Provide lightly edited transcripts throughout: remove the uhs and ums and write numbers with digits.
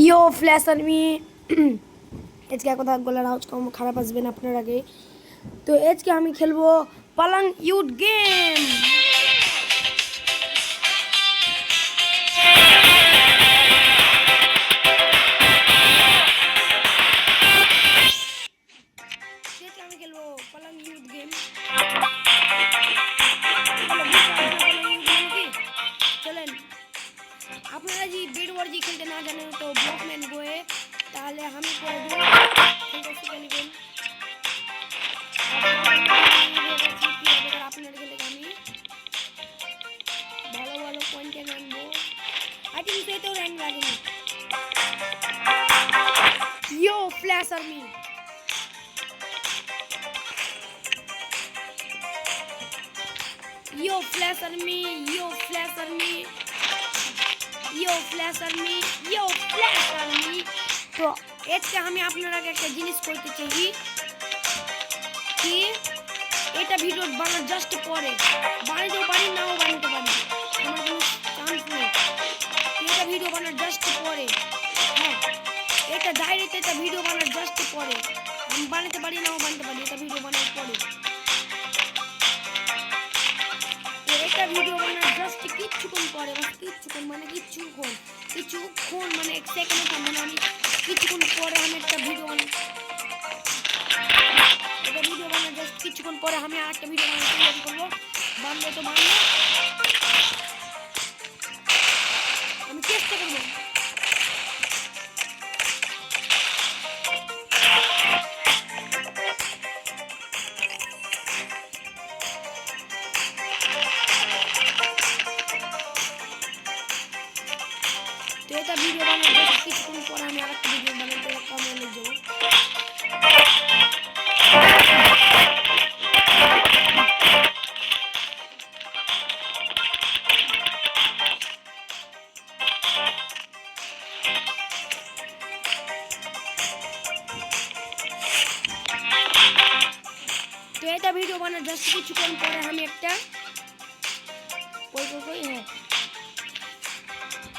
ইয়ো flash army আজকে কথা গলার আওয়াজ কম খারাপ আসবে না আপনার আগে। তো আজকে আমি খেলবো পালাং ইউথ গেম। আমি খেলবো পালাং ইউথ গেম। চলেন, আপনারা যদি বেড ওয়ার জি খেলতে না জানেন তো ব্লকম্যান গোয়ে তাহলে আমি করে দেব খেলতে শিখে নেবেন। আপনার খেলে আমি ভালো ভালো কন্টেন্ট আনবো। আই থিঙ্ক এতেও র্যাঙ্ক লাগেনি। ইয়ো ফ্ল্যাশ আর্মি, ইয়ো ফ্ল্যাশ আর্মি, ইয়ো ফ্ল্যাশ আর্মি, ইয়ো ফ্ল্যাশ আর্মি, ইয়ো ফ্ল্যাশ আর্মি। তো আজকে আমি আপনার আগে একটা জিনিস করতে চাই কি এটা ভিডিও বানার জাস্ট পরে বানাতেও পারি নাও বানাতে পারি, আমার কোনো চান্স নেই। এটা ভিডিও বানার জাস্ট পরে, হ্যাঁ এটা ডাইরেক্ট এটা ভিডিও বানার জাস্ট পরে, আমি বানাতে পারি নাও বানাতে পারি, এটা ভিডিও বানার পরে। এটা ভিডিও বানার জাস্ট কিছুক্ষণ পরে, কিছুক্ষণ মানে কিছুক্ষণ মানে এক সেকেন্ড মানে আমি কিছুক্ষণ পরে আমি একটা ভিডিও বানাই। এটা ভিডিও বানার জাস্ট কিছুক্ষণ পরে আমি আরেকটা ভিডিও বানাতে তৈরি করবো। বানলে তো বানলে আমি চেষ্টা করবো। তো এটা ভিডিও বানার জাস্ট কিছুক্ষণ পরে আমি আরেকটা ভিডিও বানাতে কমেন্টে যাবো। তো এটা ভিডিও বানার জাস্ট কিছুক্ষণ পরে আমি একটা হ্যাঁ,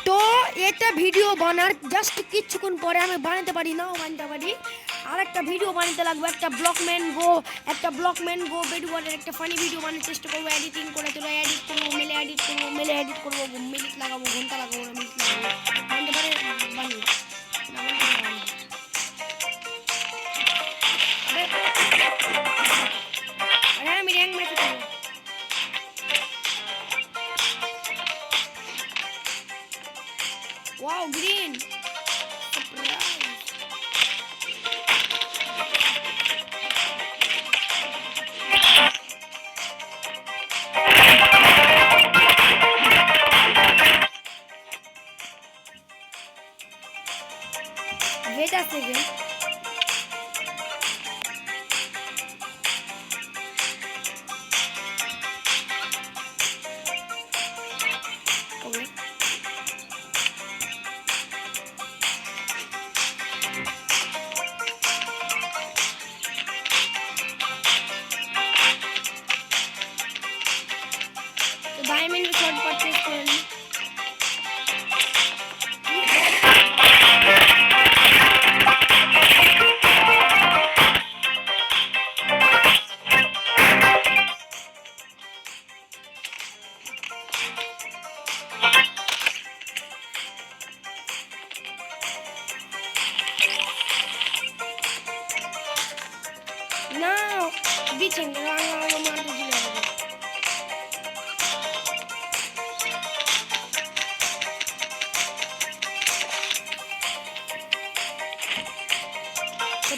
তো এটা ভিডিও বানার জাস্ট কিছুক্ষণ পরে আমি বানাতে পারি নাও বানাতে পারি, আর একটা ভিডিও বানাতে লাগবে একটা ব্লকম্যান গো বেডওয়ারের একটা ফানি ভিডিও বানানোর চেষ্টা করবো। এডিটিং করে তোরা এডিট করবো, মেলে এডিট করবো, মিনিট লাগাবো, ঘন্টা লাগাবো না, মিনিট লাগাবো, বানাতে পারে বানি হ্যাঁ আমি র্যাঙ্ক ম্যাচে করবো। Wow, green! Surprise! Wait a second. Okay. Diamond shot purchase करें। Now, bitching around मार दीजिए।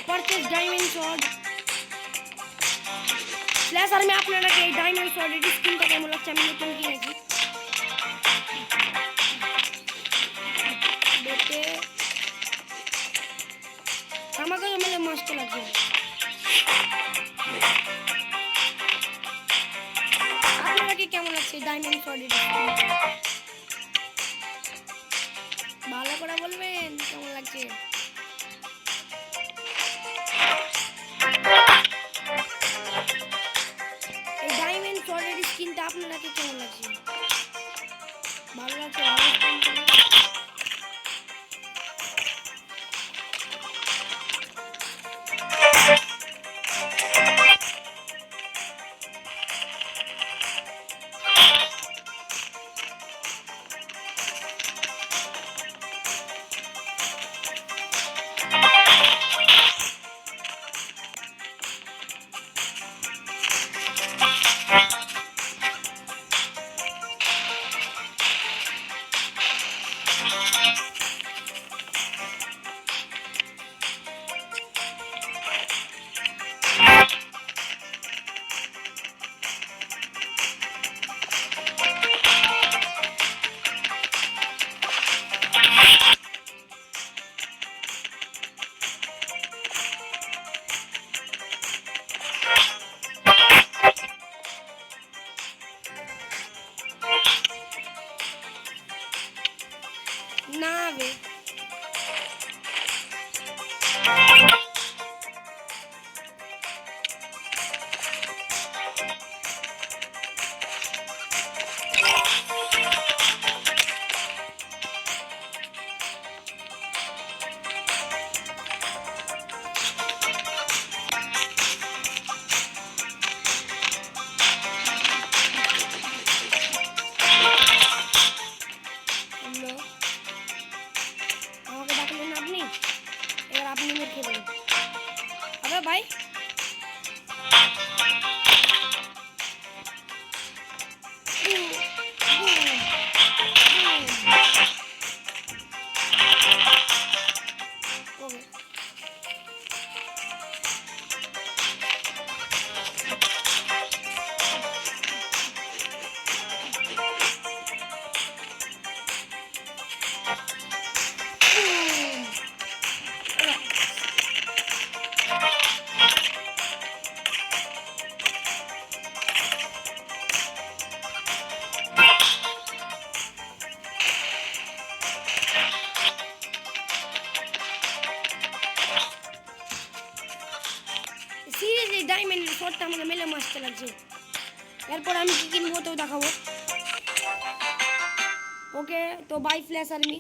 Purchase diamond shot flash army আপনারা কি ডায়মন্ড শট এর স্কিনটা কেমন লাগছে আমি নতুন কিনেছি দেখতে আমাকে মানে মস্ত লাগছে। আপনারা কি কেমন লাগছে ডায়মন্ড শট এর ভালো করে বলবেন কেমন লাগছে। স্কিনটা আপনারা কি কেমন লাগছে, ভালো লাগছে? অ্যানিমেট খেলুন আবে ভাই ওকে সিরিয়াসলি ডায়মন্ডের শটটা আমাকে মেলে মারতে লাগছে এরপর আমি কি কিনবো তো দেখাবো ওকে তো বাই ফ্ল্যাশ আর্মি